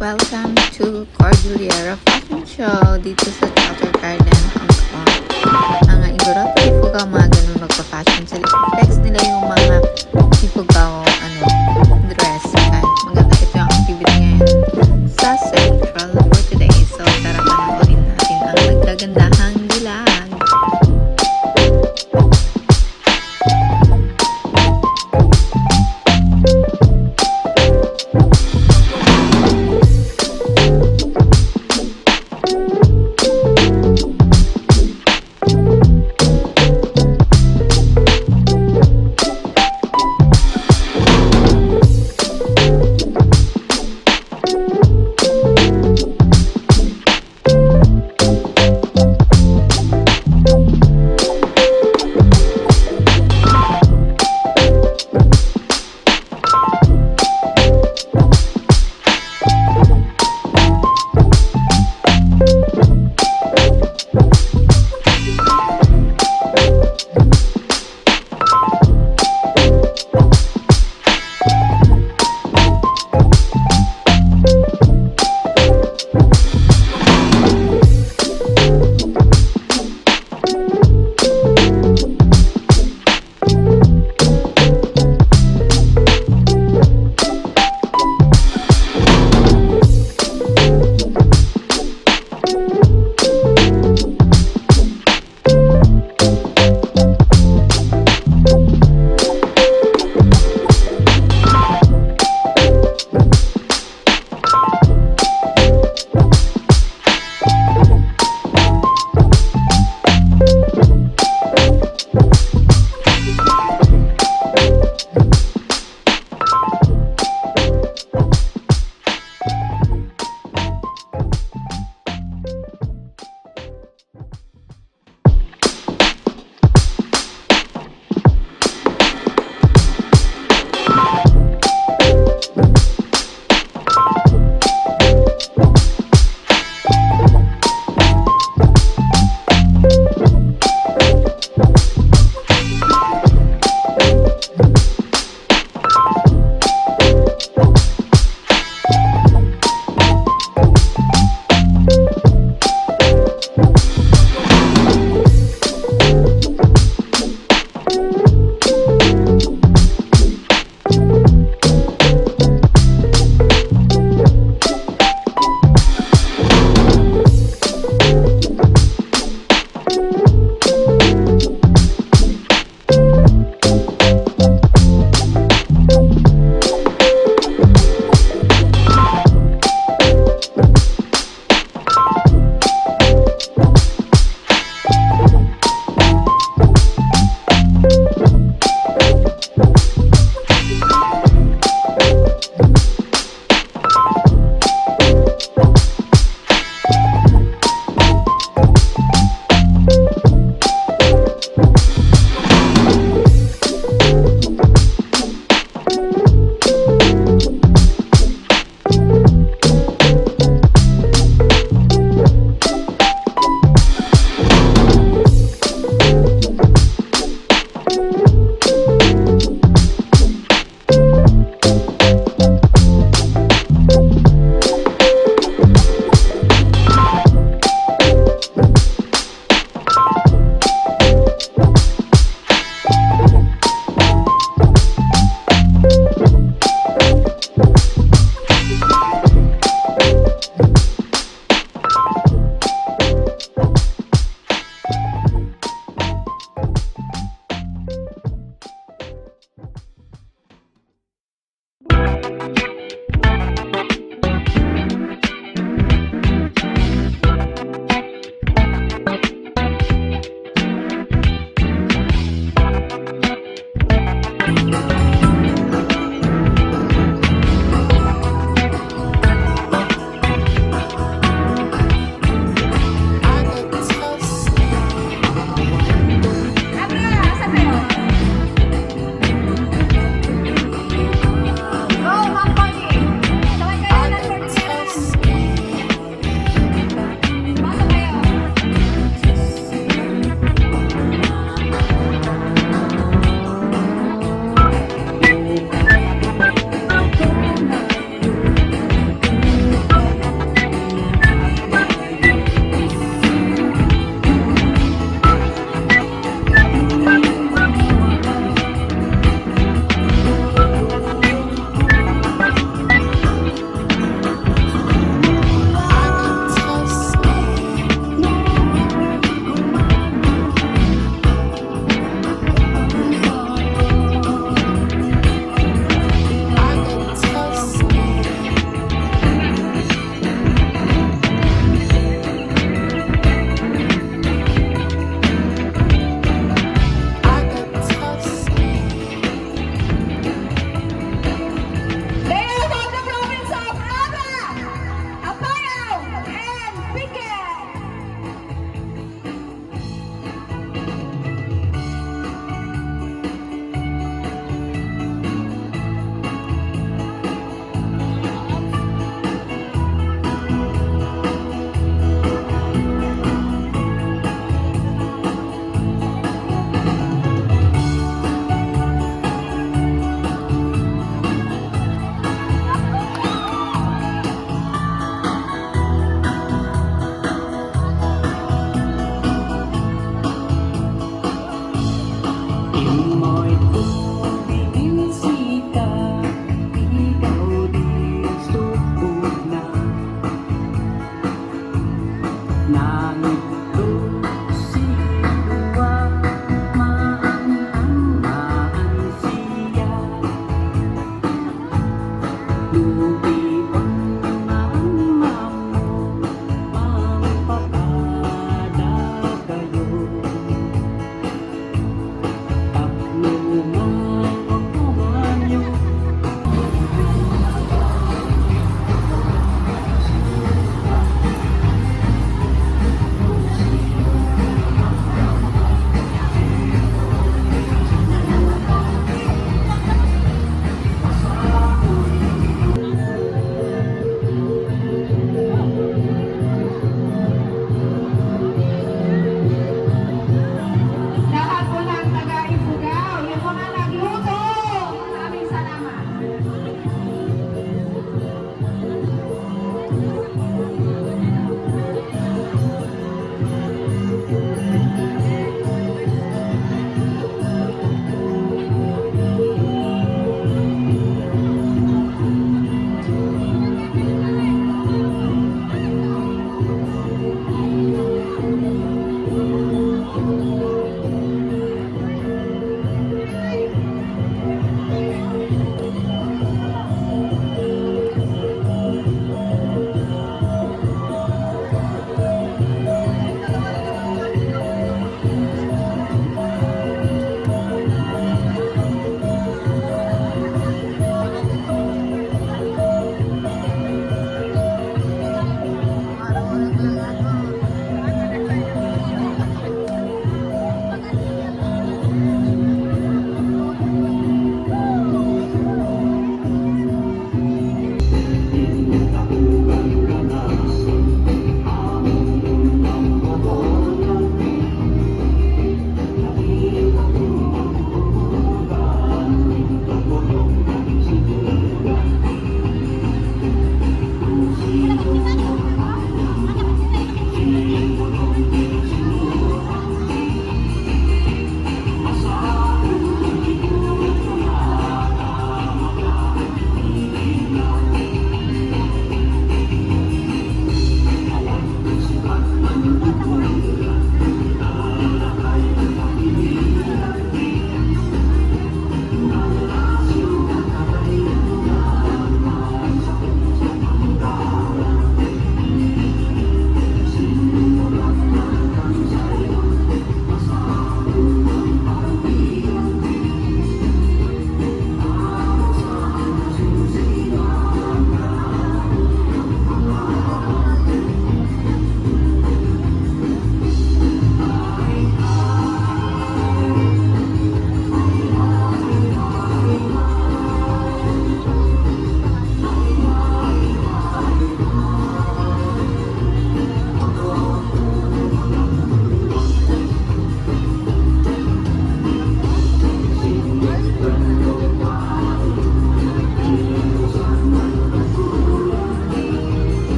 Welcome to Cordillera Fashion Show dito sa Chowder Garden, Hong Kong. Ang iguro ipugaw mga ganun magpa-fashion sa flex nila yung mga ipugaw dress. Ay, maganda ito yung activity ngayon sa Central for today. So tara panoorin natin ang nagkagandahang dilag.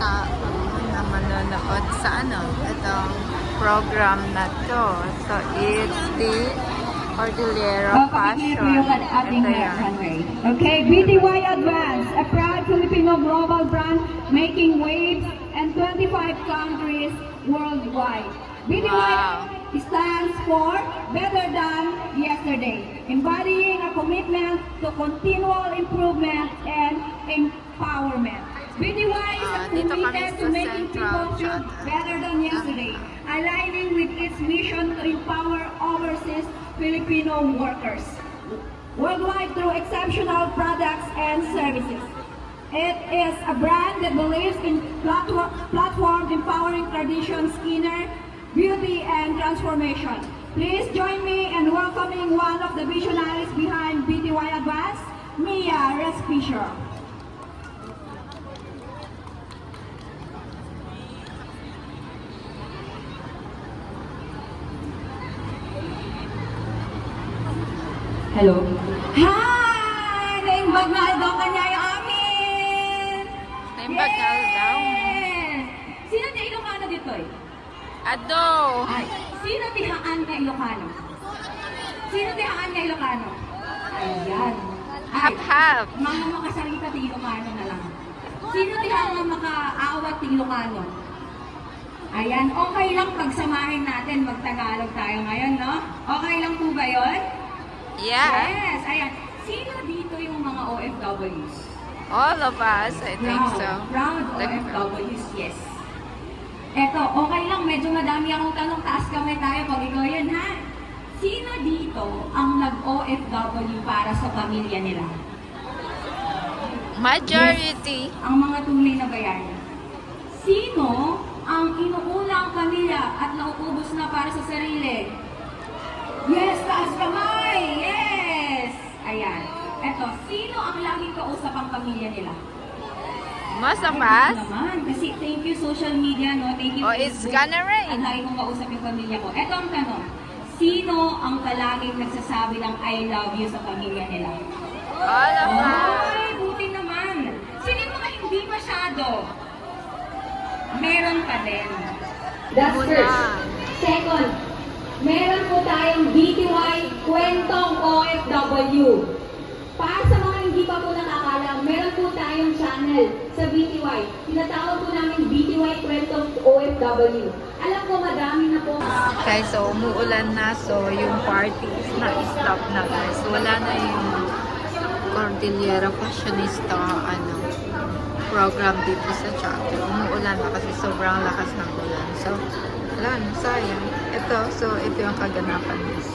tao na manonood sa itong program na to. So, it's the Cordillera Fashion. Ito yan. Okay, BTY Advance, a proud Filipino global brand making waves in 25 countries worldwide. BTY Wow. stands for Better Than Yesterday, embodying a commitment to continual improvement and empowerment. BTY is dito kami committed to sa making Central people feel Channel. better than yesterday, aligning with its mission to empower overseas Filipino workers worldwide through exceptional products and services. It is a brand that believes in platform empowering traditions, inner beauty, and transformation. Please join me in welcoming one of the visionaries behind BTY Advance, Mia Respicio. Hello. Hi! Naimbag na daw kanya yung amin! Naimbag na daw. Yes! Sino di Ilocano dito eh? Ado! Ay, sino tihaan nga Ilocano? Sino tihaan nga Ilocano? Ayan. Ay, Hap-hap. mga makasalita ti Ilocano na lang. Sino tihaan nga makaawat ti Ilocano? Ayan, okay lang pagsamahin natin, magtagalog tayo ngayon, no? Okay lang po ba yun? Yeah. Yes, ayan. Sino dito yung mga OFWs? All of us, I think so. Proud OFWs, yes. Eto, okay lang, medyo madami akong tanong, taas kamay tayo pag ikaw yan, ha? Sino dito ang nag-OFW para sa pamilya nila? Majority. Yes, ang mga tunay na bayani. Sino ang inuuna ang pamilya at nauubos na para sa sarili? Yes, taas kamay! Yes! Ayan. Eto, sino ang laging kausap ang pamilya nila? Most of Ay, us. naman. Kasi thank you social media, no? Thank you Oh, it's Facebook. gonna rain. At lagi kong kausap yung pamilya ko. Eto ang tanong. Sino ang palaging nagsasabi ng I love you sa pamilya nila? All of us. Ay, buti naman. Sino yung mga hindi masyado? Meron pa din. That's Muna. first. Second, meron po tayong BTY Kwentong OFW. Para sa mga hindi pa po nakakalam, meron po tayong channel sa BTY. Tinatawag po namin BTY Kwentong OFW. Alam ko madami na po. Okay, so umuulan na. So yung parties na-stop na guys. Wala na yung Cordillera Fashionista program dito sa chapter. Umuulan na kasi sobrang lakas ng ulan. So, wala na, sayang. Ito, so ito yung kaganapan guys.